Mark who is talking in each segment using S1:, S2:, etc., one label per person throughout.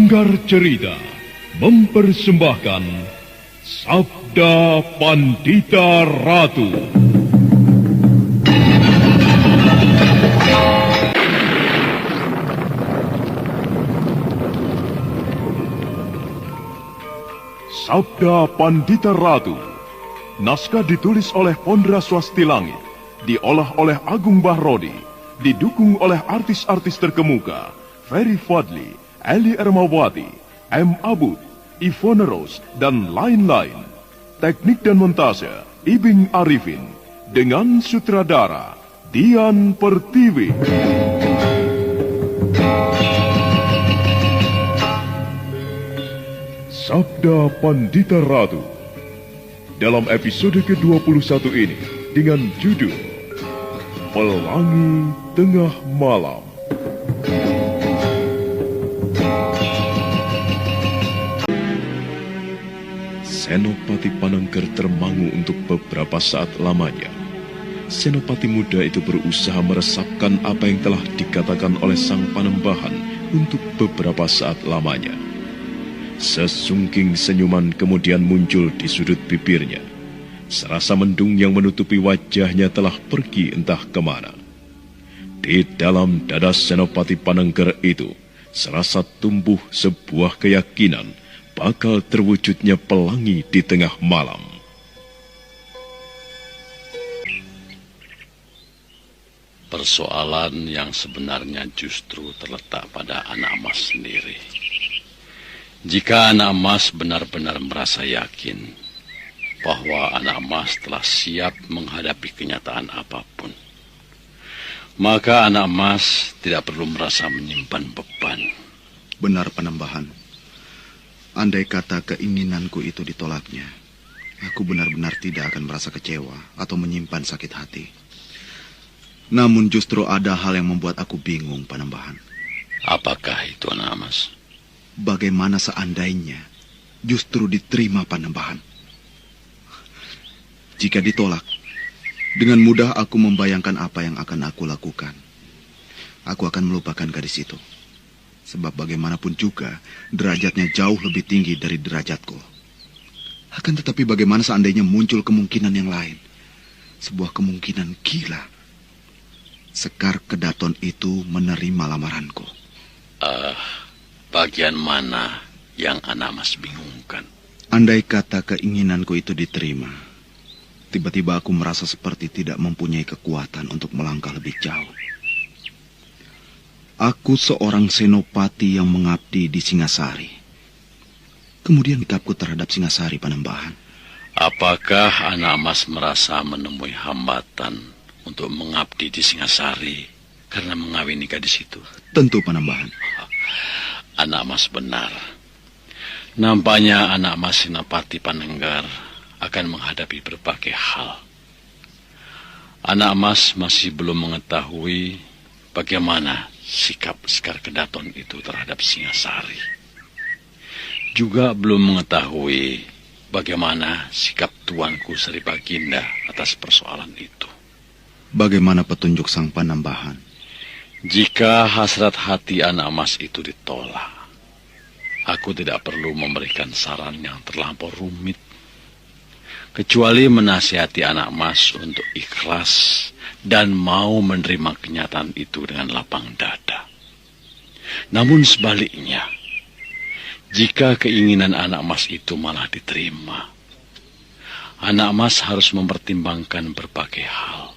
S1: Sanggar Cerita mempersembahkan Sabda Pandita Ratu. Sabda Pandita Ratu. Naskah ditulis oleh Pondra Swasti Langit, diolah oleh Agung Bahrodi, didukung oleh artis-artis terkemuka Ferry Fadli, Eli Ermawati, M. Abud, Ivone Rose, dan lain-lain. Teknik dan montase Ibing Arifin, dengan sutradara Dian Pertiwi. Sabda Pandita Ratu. Dalam episode ke-21 ini dengan judul Pelangi Tengah Malam. Senopati Panengger termangu untuk beberapa saat lamanya. Senopati muda itu berusaha meresapkan apa yang telah dikatakan oleh sang Panembahan untuk beberapa saat lamanya. Sesungking senyuman kemudian muncul di sudut bibirnya. Serasa mendung yang menutupi wajahnya telah pergi entah kemana. Di dalam dada Senopati Panengger itu, serasa tumbuh sebuah keyakinan bakal terwujudnya pelangi di tengah malam.
S2: Persoalan yang sebenarnya justru terletak pada anak mas sendiri. Jika anak mas benar-benar merasa yakin bahwa anak mas telah siap menghadapi kenyataan apapun, maka anak mas tidak perlu merasa menyimpan beban.
S3: Benar, Panembahan. Andai kata keinginanku itu ditolaknya, aku benar-benar tidak akan merasa kecewa atau menyimpan sakit hati. Namun justru ada hal yang membuat aku bingung, Panembahan.
S2: Apakah itu, anak mas?
S3: Bagaimana seandainya justru diterima, Panembahan? Jika ditolak, dengan mudah aku membayangkan apa yang akan aku lakukan. Aku akan melupakan gadis itu. Sebab bagaimanapun juga, derajatnya jauh lebih tinggi dari derajatku. Akan tetapi bagaimana seandainya muncul kemungkinan yang lain? Sebuah kemungkinan gila. Sekar Kedaton itu menerima lamaranku.
S2: Bagian mana yang anak mas bingungkan?
S3: Andai kata keinginanku itu diterima, tiba-tiba aku merasa seperti tidak mempunyai kekuatan untuk melangkah lebih jauh. Aku seorang senopati yang mengabdi di Singasari. Kemudian sikapku terhadap Singasari, Panembahan.
S2: Apakah anak mas merasa menemui hambatan untuk mengabdi di Singasari karena mengawini gadis itu?
S3: Tentu, Panembahan.
S2: Anak mas benar. Nampaknya anak mas Senopati Panengger akan menghadapi berbagai hal. Anak mas masih belum mengetahui bagaimana sikap Sekar Kedaton itu terhadap Singasari. Juga belum mengetahui bagaimana sikap tuanku Sri Baginda atas persoalan itu.
S3: Bagaimana petunjuk sang Panembahan?
S2: Jika hasrat hati anak mas itu ditolak, aku tidak perlu memberikan saran yang terlampau rumit, kecuali menasihati anak mas untuk ikhlas dan mau menerima kenyataan itu dengan lapang dada. Namun sebaliknya, jika keinginan anak mas itu malah diterima, anak mas harus mempertimbangkan berbagai hal.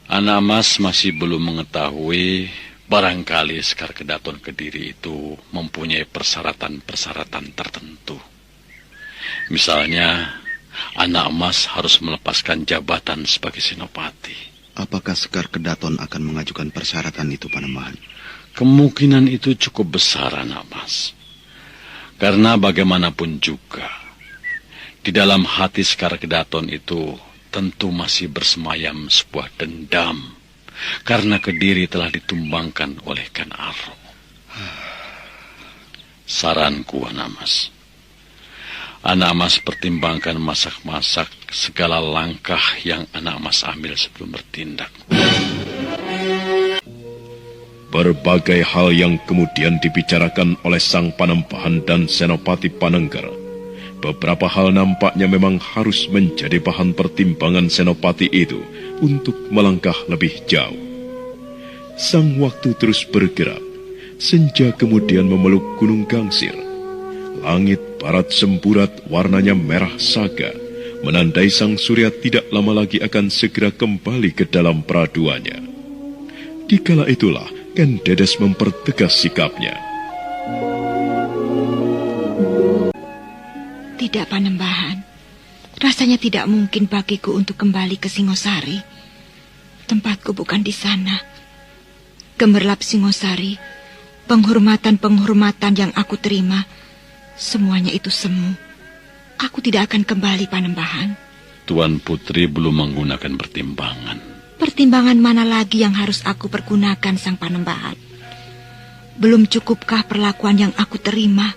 S2: Anak mas masih belum mengetahui barangkali Sekar Kedaton Kediri itu mempunyai persyaratan-persyaratan tertentu. Misalnya, anak mas harus melepaskan jabatan sebagai senopati.
S3: Apakah Sekar Kedaton akan mengajukan persyaratan itu, Panembahan?
S2: Kemungkinan itu cukup besar, anak mas. Karena bagaimanapun juga, di dalam hati Sekar Kedaton itu tentu masih bersemayam sebuah dendam karena Kediri telah ditumbangkan oleh Ken Arok. Saranku, anak mas, anak mas pertimbangkan masak-masak segala langkah yang anak mas ambil sebelum bertindak.
S1: Berbagai hal yang kemudian dibicarakan oleh Sang Panembahan dan Senopati Panengger. Beberapa hal nampaknya memang harus menjadi bahan pertimbangan Senopati itu untuk melangkah lebih jauh. Sang waktu terus bergerak. Senja kemudian memeluk Gunung Gangsir. Langit barat semburat warnanya merah saga, menandai sang surya tidak lama lagi akan segera kembali ke dalam peraduannya. Dikala itulah Ken Dedes mempertegas sikapnya.
S4: Tidak, Panembahan. Rasanya tidak mungkin bagiku untuk kembali ke Singosari. Tempatku bukan di sana. Gemerlap Singosari, penghormatan-penghormatan yang aku terima, semuanya itu semu. Aku tidak akan kembali, Panembahan.
S2: Tuan Putri belum menggunakan pertimbangan.
S4: Pertimbangan mana lagi yang harus aku pergunakan, Sang Panembahan? Belum cukupkah perlakuan yang aku terima?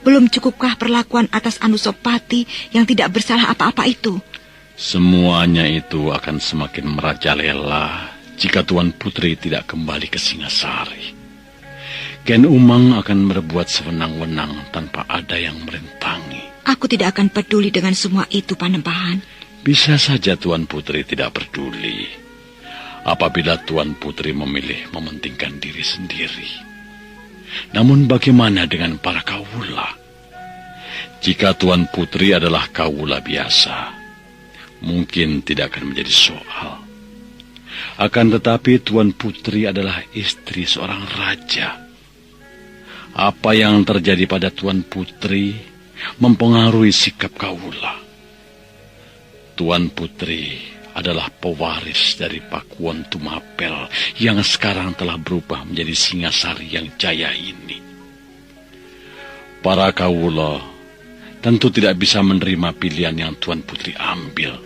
S4: Belum cukupkah perlakuan atas Anusapati yang tidak bersalah apa-apa itu?
S2: Semuanya itu akan semakin merajalela jika Tuan Putri tidak kembali ke Singasari. Ken Umang akan berbuat sewenang-wenang tanpa ada yang merintangi.
S4: Aku tidak akan peduli dengan semua itu, Panembahan.
S2: Bisa saja Tuan Putri tidak peduli apabila Tuan Putri memilih mementingkan diri sendiri. Namun bagaimana dengan para kawula? Jika Tuan Putri adalah kawula biasa, mungkin tidak akan menjadi soal. Akan tetapi Tuan Putri adalah istri seorang raja. Apa yang terjadi pada Tuan Putri mempengaruhi sikap kawula. Tuan Putri adalah pewaris dari Pakuwon Tumapel yang sekarang telah berubah menjadi Singasari yang jaya ini. Para kawula tentu tidak bisa menerima pilihan yang Tuan Putri ambil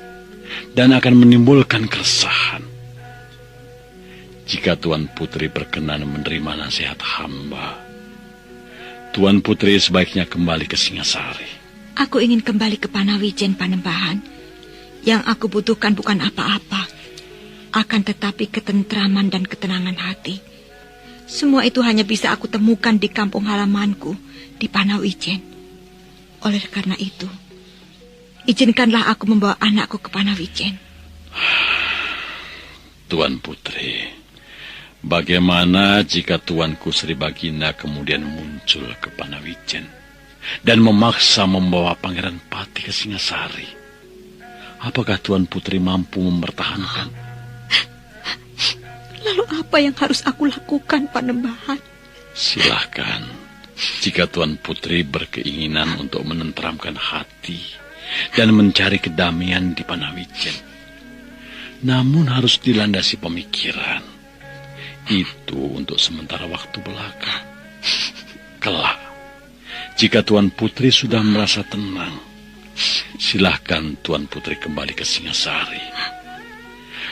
S2: dan akan menimbulkan keresahan. Jika Tuan Putri berkenan menerima nasihat hamba, Tuan Putri sebaiknya kembali ke Singasari.
S4: Aku ingin kembali ke Panawijen, Panembahan. Yang aku butuhkan bukan apa-apa, akan tetapi ketentraman dan ketenangan hati. Semua itu hanya bisa aku temukan di kampung halamanku, di Panawijen. Oleh karena itu, izinkanlah aku membawa anakku ke Panawijen.
S2: Tuan Putri, bagaimana jika Tuanku Sri Baginda kemudian muncul ke Panawijen dan memaksa membawa Pangeran Pati ke Singasari? Apakah Tuan Putri mampu mempertahankan?
S4: Lalu apa yang harus aku lakukan, Panembahan?
S2: Silahkan. Jika Tuan Putri berkeinginan untuk menenteramkan hati dan mencari kedamaian di Panawijen, namun harus dilandasi pemikiran. Itu untuk sementara waktu belaka. Kelak, jika Tuan Putri sudah merasa tenang, silahkan Tuan Putri kembali ke Singasari.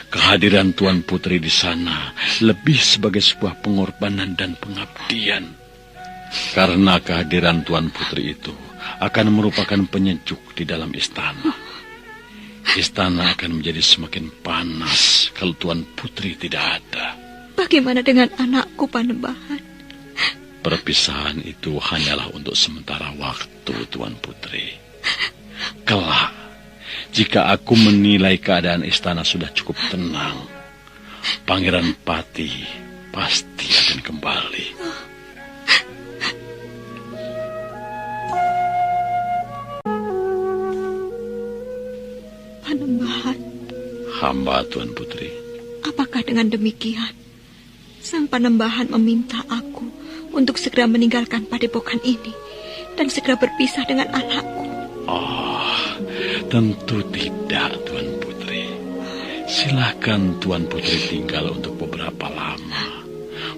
S2: Kehadiran Tuan Putri di sana lebih sebagai sebuah pengorbanan dan pengabdian. Karena kehadiran Tuan Putri itu akan merupakan penyejuk di dalam istana. Istana akan menjadi semakin panas kalau Tuan Putri tidak ada.
S4: Bagaimana dengan anakku, Panembahan?
S2: Perpisahan itu hanyalah untuk sementara waktu, Tuan Putri. Kelak, jika aku menilai keadaan istana sudah cukup tenang, Pangeran Pati pasti akan kembali.
S4: Panembahan.
S2: Hamba, Tuan Putri.
S4: Apakah dengan demikian, Sang Panembahan meminta aku untuk segera meninggalkan padepokan ini dan segera berpisah dengan anakku?
S2: Oh, tentu tidak, Tuan Putri. Silakan Tuan Putri tinggal untuk beberapa lama,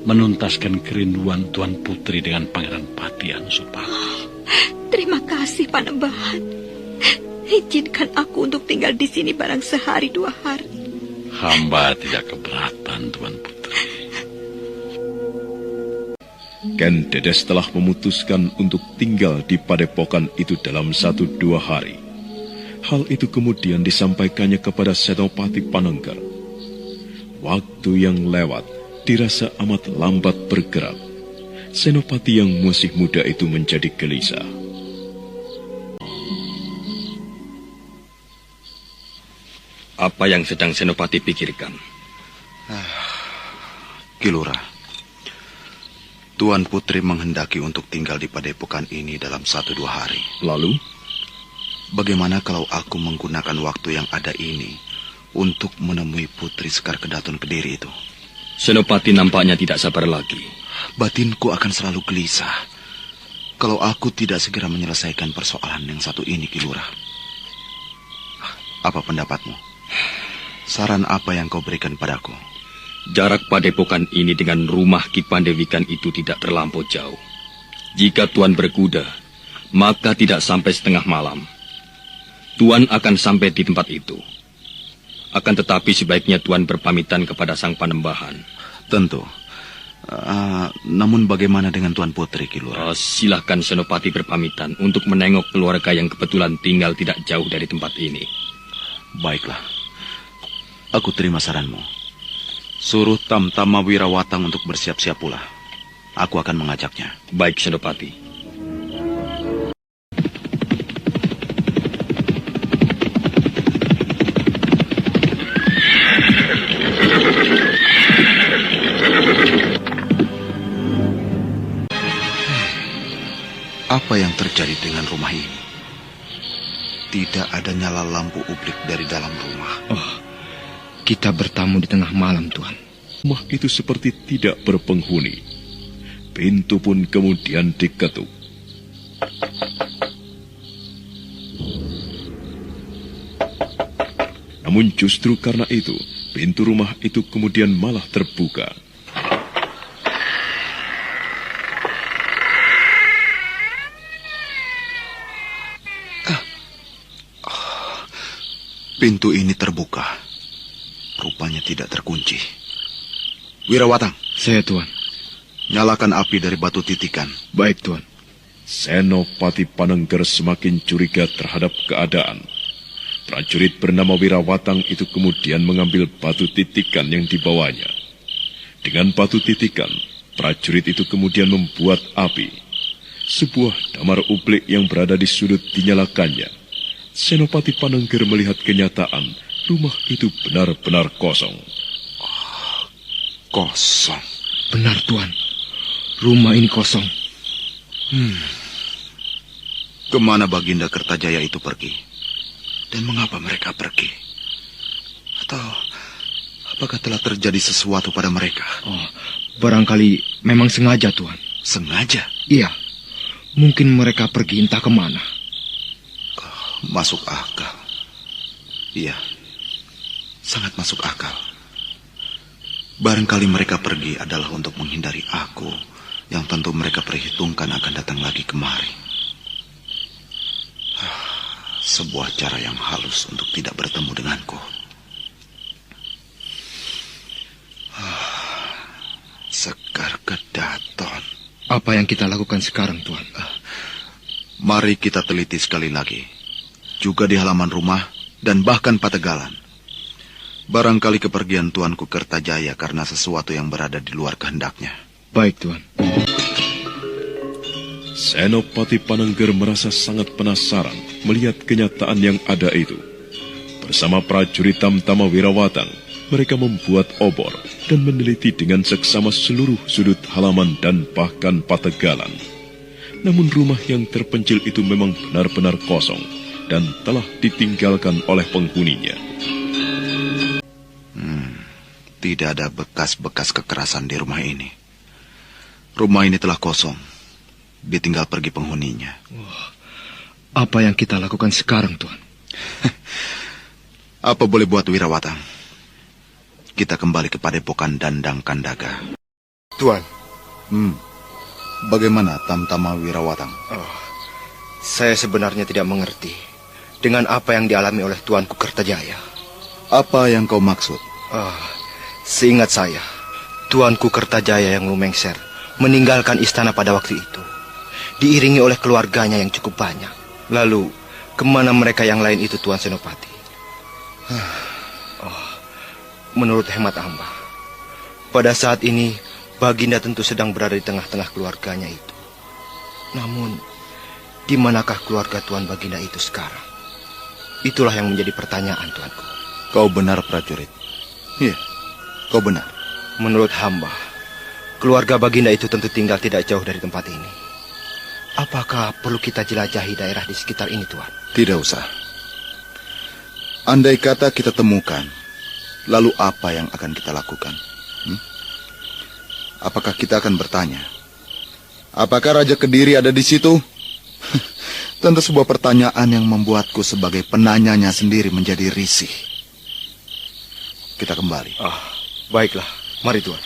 S2: menuntaskan kerinduan Tuan Putri dengan Pangeran Pati Anusapati.
S4: Terima kasih, Panembahan. Izinkan aku untuk tinggal di sini barang sehari 2 hari.
S2: Hamba tidak keberatan, Tuan Putri.
S1: Ken Dedes telah memutuskan untuk tinggal di padepokan itu dalam 1-2 hari. Hal itu kemudian disampaikannya kepada Senopati Panengger. Waktu yang lewat dirasa amat lambat bergerak. Senopati yang masih muda itu menjadi gelisah.
S5: Apa yang sedang Senopati pikirkan?
S3: Ki Lurah, Tuan Putri menghendaki untuk tinggal di padepokan ini dalam 1-2 hari.
S1: Lalu,
S3: bagaimana kalau aku menggunakan waktu yang ada ini untuk menemui Putri Sekar Kedaton Kediri itu?
S5: Senopati nampaknya tidak sabar lagi.
S3: Batinku akan selalu gelisah kalau aku tidak segera menyelesaikan persoalan yang satu ini, Ki Lurah. Apa pendapatmu? Saran apa yang kau berikan padaku?
S5: Jarak padepokan ini dengan rumah Ki Pandewikan itu tidak terlampau jauh. Jika Tuan berkuda, maka tidak sampai setengah malam Tuan akan sampai di tempat itu. Akan tetapi sebaiknya Tuan berpamitan kepada Sang Panembahan.
S3: Tentu. Namun bagaimana dengan Tuan Putri, Ki Lurah?
S5: Silahkan Senopati berpamitan untuk menengok keluarga yang kebetulan tinggal tidak jauh dari tempat ini.
S3: Baiklah. Aku terima saranmu. Suruh Tamtama Wirawatang untuk bersiap-siap pula. Aku akan mengajaknya.
S5: Baik, Senopati.
S3: Apa yang terjadi dengan rumah ini? Tidak ada nyala lampu ublik dari dalam rumah.
S6: Kita bertamu di tengah malam, Tuan.
S1: rumah itu seperti tidak berpenghuni. Pintu pun kemudian diketuk. Namun justru karena itu, pintu rumah itu kemudian malah terbuka.
S3: Pintu ini terbuka. Rupanya tidak terkunci. Wirawatang.
S6: Saya, Tuan.
S3: Nyalakan api dari batu titikan.
S6: Baik, Tuan.
S1: Senopati Panengger semakin curiga terhadap keadaan. Prajurit bernama Wirawatang itu kemudian mengambil batu titikan yang dibawanya. Dengan batu titikan, prajurit itu kemudian membuat api. Sebuah damar ublik yang berada di sudut dinyalakannya. Senopati Panengger melihat kenyataan rumah itu benar-benar kosong.
S3: Kosong.
S6: Benar, Tuan. Rumah ini kosong.
S3: Kemana Baginda Kertajaya itu pergi? Dan mengapa mereka pergi? Atau apakah telah terjadi sesuatu pada mereka?
S6: Barangkali memang sengaja, Tuan.
S3: Sengaja?
S6: Iya. Mungkin mereka pergi entah kemana.
S3: Masuk akal. Iya, sangat masuk akal. Barangkali mereka pergi adalah untuk menghindari aku, yang tentu mereka perhitungkan akan datang lagi kemari. Sebuah cara yang halus untuk tidak bertemu denganku. Sekar Kedaton.
S6: Apa yang kita lakukan sekarang, Tuan?
S3: Mari kita teliti sekali lagi. Juga di halaman rumah dan bahkan Pategalan. Barangkali kepergian Tuanku Kertajaya karena sesuatu yang berada di luar kehendaknya.
S6: Baik, Tuan.
S1: Senopati Panengger merasa sangat penasaran melihat kenyataan yang ada itu. Bersama prajurit Tamtama Wirawatang, mereka membuat obor dan meneliti dengan seksama seluruh sudut halaman dan bahkan Pategalan. Namun rumah yang terpencil itu memang benar-benar kosong dan telah ditinggalkan oleh penghuninya.
S3: Tidak ada bekas-bekas kekerasan di rumah ini. Rumah ini telah kosong, ditinggal pergi penghuninya.
S6: Apa yang kita lakukan sekarang, Tuan?
S3: Apa boleh buat Wirawatang? Kita kembali ke padepokan Dandang Kandaga.
S7: Tuan.
S3: Bagaimana Tamtama Wirawatang?
S7: Saya sebenarnya tidak mengerti dengan apa yang dialami oleh Tuanku Kertajaya.
S3: Apa yang kau maksud?
S7: Seingat saya, Tuanku Kertajaya yang lumengser meninggalkan istana pada waktu itu, diiringi oleh keluarganya yang cukup banyak. Lalu, kemana mereka yang lain itu, Tuan Senopati? Menurut hemat hamba, Pada saat ini, Baginda tentu sedang berada di tengah-tengah keluarganya itu. Namun, di manakah keluarga Tuan Baginda itu sekarang? Itulah yang menjadi pertanyaan, Tuanku.
S3: Kau benar, prajurit. Iya, kau benar.
S7: Menurut hamba, keluarga Baginda itu tentu tinggal tidak jauh dari tempat ini. Apakah perlu kita jelajahi daerah di sekitar ini, Tuan?
S3: Tidak usah. Andai kata kita temukan, lalu apa yang akan kita lakukan? Apakah kita akan bertanya, apakah Raja Kediri ada di situ? Tentu sebuah pertanyaan yang membuatku sebagai penanyanya sendiri menjadi risih. Kita kembali.
S7: Baiklah. Mari, Tuan.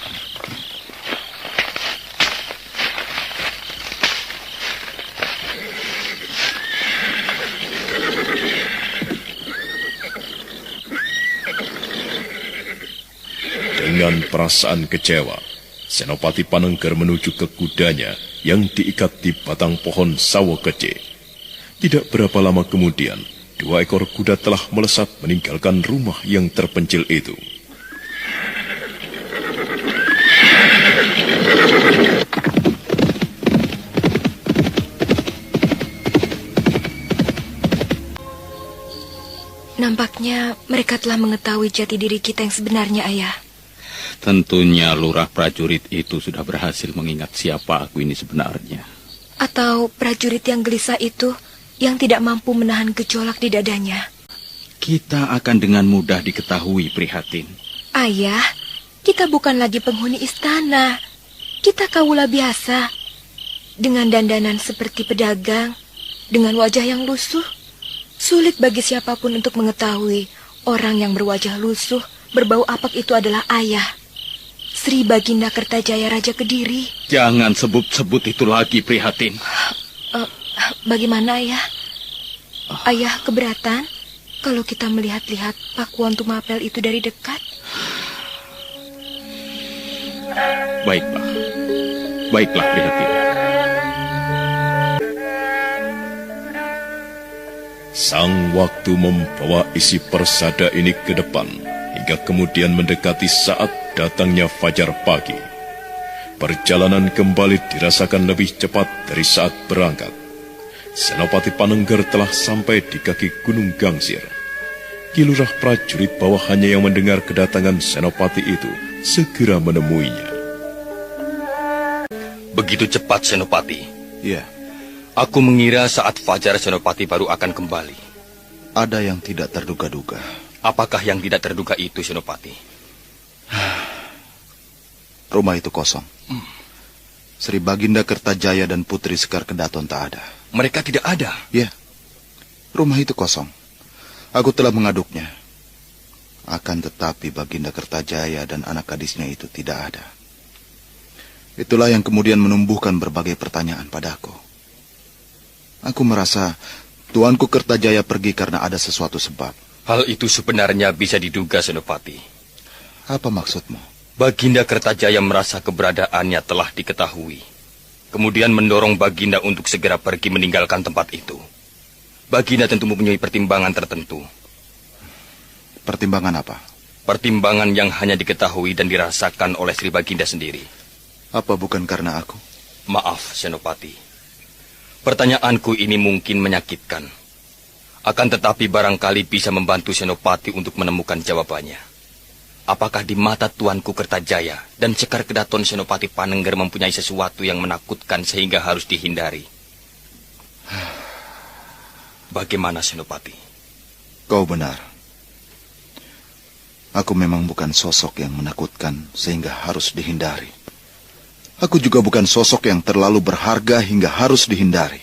S1: Dengan perasaan kecewa, Senopati Panengger menuju ke kudanya yang diikat di batang pohon sawo kece. Tidak berapa lama kemudian, 2 ekor kuda telah melesat meninggalkan rumah yang terpencil itu.
S4: Nampaknya mereka telah mengetahui jati diri kita yang sebenarnya, Ayah.
S2: Tentunya lurah prajurit itu sudah berhasil mengingat siapa aku ini sebenarnya.
S4: Atau prajurit yang gelisah itu yang tidak mampu menahan gejolak di dadanya.
S2: Kita akan dengan mudah diketahui, prihatin.
S4: Ayah, kita bukan lagi penghuni istana. Kita kawula biasa. Dengan dandanan seperti pedagang, dengan wajah yang lusuh. Sulit bagi siapapun untuk mengetahui orang yang berwajah lusuh, berbau apak itu adalah Ayah. Sri Baginda Kertajaya Raja Kediri.
S2: Jangan sebut-sebut itu lagi, prihatin.
S4: Bagaimana, Ayah? Ayah keberatan kalau kita melihat-lihat Pakuan Tumapel itu dari dekat?
S2: Baiklah. Baiklah, prihatin.
S1: Sang waktu membawa isi persada ini ke depan, hingga kemudian mendekati saat datangnya fajar pagi. Perjalanan kembali dirasakan lebih cepat dari saat berangkat. Senopati Panengger telah sampai di kaki Gunung Gangsir. Kilurah prajurit bawahannya yang mendengar kedatangan Senopati itu segera menemuinya.
S5: Begitu cepat, Senopati.
S3: Iya.
S5: Aku mengira saat fajar Senopati baru akan kembali.
S3: Ada yang tidak terduga-duga.
S5: Apakah yang tidak terduga itu, Senopati?
S3: Rumah itu kosong. Sri Baginda Kertajaya dan Putri Sekar Kedaton tak ada.
S5: Mereka tidak ada?
S3: Ya, rumah itu kosong. Aku telah mengaduknya. Akan tetapi Baginda Kertajaya dan anak gadisnya itu tidak ada. Itulah yang kemudian menumbuhkan berbagai pertanyaan padaku. Aku merasa Tuanku Kertajaya pergi karena ada sesuatu sebab.
S5: Hal itu sebenarnya bisa diduga, Senopati.
S3: Apa maksudmu?
S5: Baginda Kertajaya merasa keberadaannya telah diketahui. Kemudian mendorong Baginda untuk segera pergi meninggalkan tempat itu. Baginda tentu mempunyai pertimbangan tertentu.
S3: Pertimbangan apa?
S5: Pertimbangan yang hanya diketahui dan dirasakan oleh Sri Baginda sendiri.
S3: Apa bukan karena aku?
S5: Maaf, Senopati. Pertanyaanku ini mungkin menyakitkan. Akan tetapi barangkali bisa membantu Senopati untuk menemukan jawabannya. Apakah di mata Tuanku Kertajaya dan Sekar Kedaton Senopati Panengger mempunyai sesuatu yang menakutkan sehingga harus dihindari? Bagaimana, Senopati?
S3: Kau benar. Aku memang bukan sosok yang menakutkan sehingga harus dihindari. Aku juga bukan sosok yang terlalu berharga hingga harus dihindari.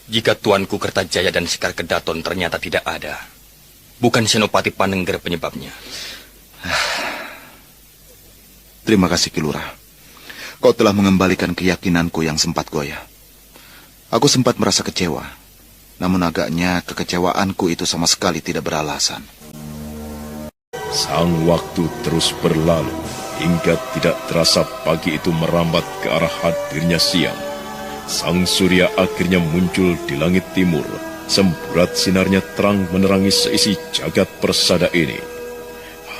S5: Jika Tuanku Kertajaya dan Sekar Kedaton ternyata tidak ada, bukan Senopati Panengger penyebabnya.
S3: Terima kasih, Kilurah. Kau telah mengembalikan keyakinanku yang sempat goyah. Aku sempat merasa kecewa, namun agaknya kekecewaanku itu sama sekali tidak beralasan.
S1: Sang waktu terus berlalu. Hingga tidak terasa pagi itu merambat ke arah hadirnya siang. Sang surya akhirnya muncul di langit timur. Semburat sinarnya terang menerangi seisi jagat persada ini.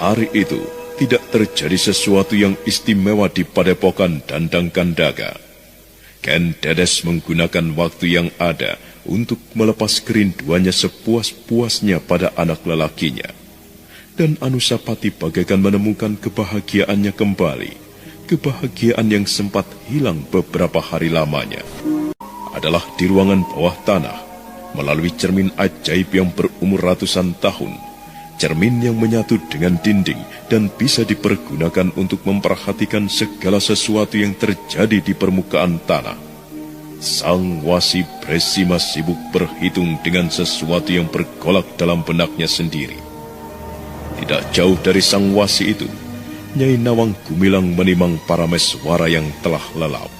S1: Hari itu tidak terjadi sesuatu yang istimewa di Padepokan Dandang Kandaga. Ken Dedes menggunakan waktu yang ada untuk melepas kerinduannya sepuas-puasnya pada anak lelakinya. Dan Anusapati bagaikan menemukan kebahagiaannya kembali. Kebahagiaan yang sempat hilang beberapa hari lamanya. Adalah di ruangan bawah tanah, melalui cermin ajaib yang berumur ratusan tahun. Cermin yang menyatu dengan dinding dan bisa dipergunakan untuk memperhatikan segala sesuatu yang terjadi di permukaan tanah. Sang Wasi Bresima sibuk berhitung dengan sesuatu yang bergolak dalam benaknya sendiri. Tidak jauh dari sang Wasi itu, Nyai Nawang Gumilang menimang Parameswara yang telah lelap.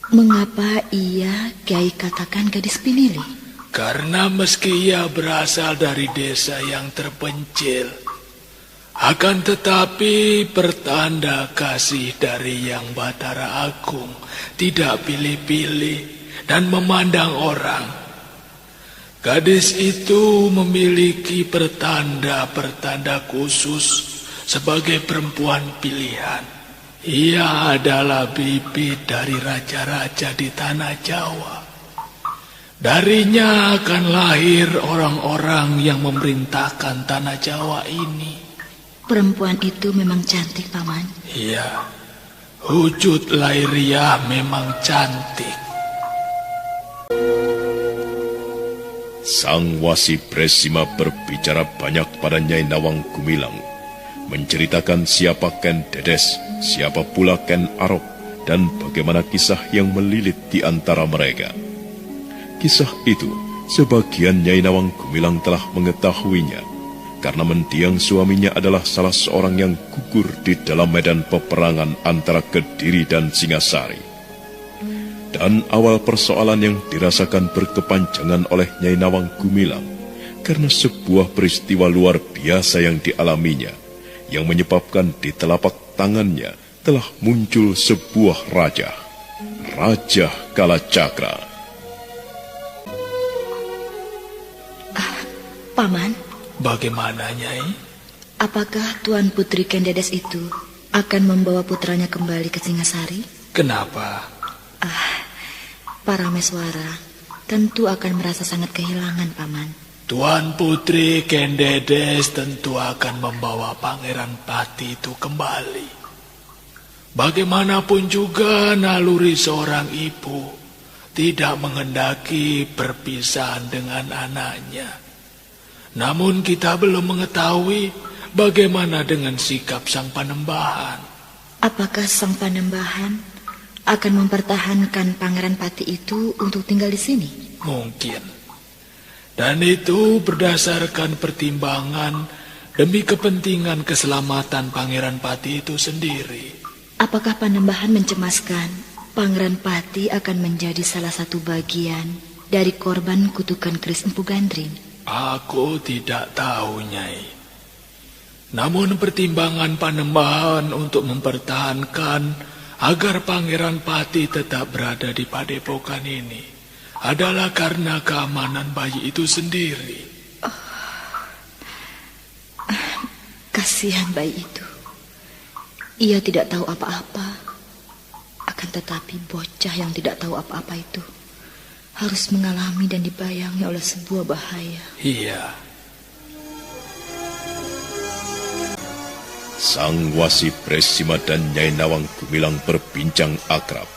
S8: Mengapa ia Kiai katakan gadis pinili?
S9: Karena meski ia berasal dari desa yang terpencil, akan tetapi pertanda kasih dari Yang Batara Agung tidak pilih-pilih dan memandang orang. Gadis itu memiliki pertanda-pertanda khusus sebagai perempuan pilihan. Ia adalah bibit dari raja-raja di tanah Jawa. Darinya akan lahir orang-orang yang memerintahkan tanah Jawa ini.
S8: Perempuan itu memang cantik, Paman.
S9: Iya, wujud lahiriah memang cantik.
S1: Sang Wasi Bresima berbicara banyak pada Nyai Nawang Gumilang, menceritakan siapa Ken Dedes, siapa pula Ken Arok, dan bagaimana kisah yang melilit di antara mereka. Kisah itu, sebagian Nyai Nawang Gumilang telah mengetahuinya, karena mendiang suaminya adalah salah seorang yang gugur di dalam medan peperangan antara Kediri dan Singasari. Dan awal persoalan yang dirasakan berkepanjangan oleh Nyai Nawang Gumilang, karena sebuah peristiwa luar biasa yang dialaminya, yang menyebabkan di telapak tangannya telah muncul sebuah raja, Raja Kalacakra.
S8: Paman,
S9: bagaimana, Nyai?
S8: Apakah Tuan Putri Ken Dedes itu akan membawa putranya kembali ke Singasari?
S9: Kenapa?
S8: Parameswara tentu akan merasa sangat kehilangan, Paman.
S9: Tuan Putri Ken Dedes tentu akan membawa Pangeran Pati itu kembali. Bagaimanapun juga naluri seorang ibu tidak menghendaki perpisahan dengan anaknya. Namun kita belum mengetahui bagaimana dengan sikap Sang Panembahan.
S8: Apakah Sang Panembahan akan mempertahankan Pangeran Pati itu untuk tinggal di sini?
S9: Mungkin. Dan itu berdasarkan pertimbangan demi kepentingan keselamatan Pangeran Pati itu sendiri.
S8: Apakah Panembahan mencemaskan Pangeran Pati akan menjadi salah satu bagian dari korban kutukan keris Empu Gandring?
S9: Aku tidak tahu, Nyai. Namun pertimbangan Panembahan untuk mempertahankan agar Pangeran Pati tetap berada di padepokan ini adalah karena keamanan bayi itu sendiri.
S8: Kasihan bayi itu. Ia tidak tahu apa-apa. Akan tetapi bocah yang tidak tahu apa-apa itu harus mengalami dan dibayangi oleh sebuah bahaya.
S9: Iya.
S1: Sang Wasi Bresima dan Nyai Nawang Gumilang berbincang akrab.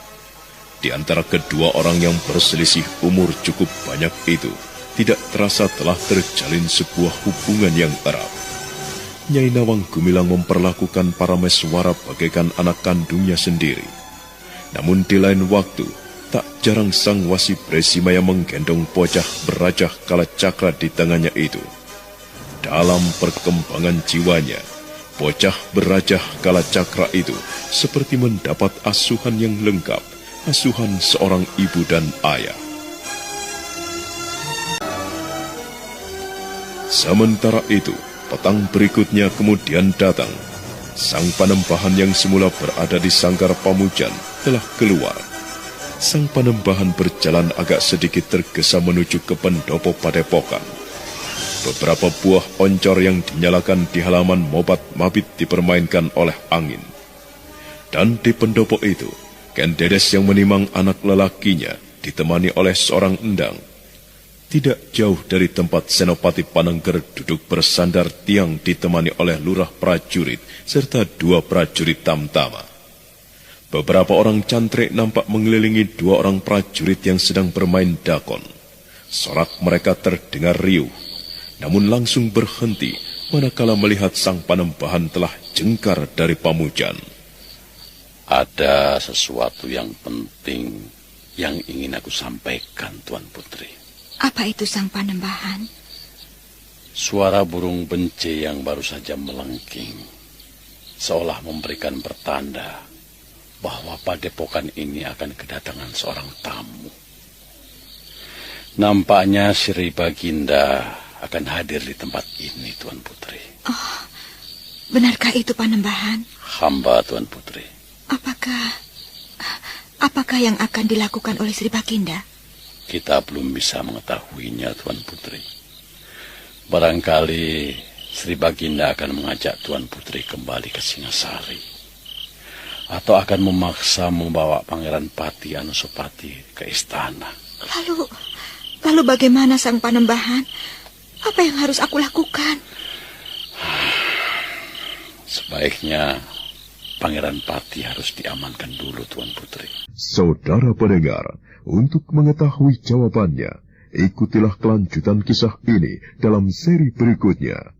S1: Di antara kedua orang yang berselisih umur cukup banyak itu, tidak terasa telah terjalin sebuah hubungan yang erat. Nyai Nawang Gumilang memperlakukan Parameswara bagaikan anak kandungnya sendiri. Namun di lain waktu, tak jarang Sang Wasi Bresima yang menggendong bocah berajah Kalacakra di tangannya itu. Dalam perkembangan jiwanya, bocah berajah Kalacakra itu seperti mendapat asuhan yang lengkap, asuhan seorang ibu dan ayah. Sementara itu, petang berikutnya kemudian datang. Sang Panembahan yang semula berada di Sangkar Pamujan telah keluar. Sang Panembahan berjalan agak sedikit tergesa menuju ke pendopo padepokan. Beberapa buah oncor yang dinyalakan di halaman mobat mabit dipermainkan oleh angin. Dan di pendopo itu, Ken Dedes yang menimang anak lelakinya ditemani oleh seorang endang. Tidak jauh dari tempat Senopati Panengger duduk bersandar tiang ditemani oleh lurah prajurit serta 2 prajurit tamtama. Beberapa orang cantrik nampak mengelilingi 2 orang prajurit yang sedang bermain dakon. Sorak mereka terdengar riuh, namun langsung berhenti manakala melihat Sang Panembahan telah jengkar dari pamujan.
S2: Ada sesuatu yang penting yang ingin aku sampaikan, Tuan Putri.
S4: Apa itu, Sang Panembahan?
S2: Suara burung bence yang baru saja melengking, seolah memberikan pertanda bahwa padepokan ini akan kedatangan seorang tamu. Nampaknya Sri Baginda akan hadir di tempat ini, Tuan Putri.
S4: Oh, benarkah itu, Panembahan?
S2: Hamba, Tuan Putri.
S4: Apakah yang akan dilakukan oleh Sri Baginda?
S2: Kita belum bisa mengetahuinya, Tuan Putri. Barangkali Sri Baginda akan mengajak Tuan Putri kembali ke Singasari, atau akan memaksa membawa Pangeran Pati Anusapati ke istana.
S4: Lalu bagaimana, Sang Panembahan? Apa yang harus aku lakukan?
S2: Sebaiknya Pangeran Pati harus diamankan dulu, Tuan Putri.
S1: Saudara pendengar, untuk mengetahui jawabannya, ikutilah kelanjutan kisah ini dalam seri berikutnya.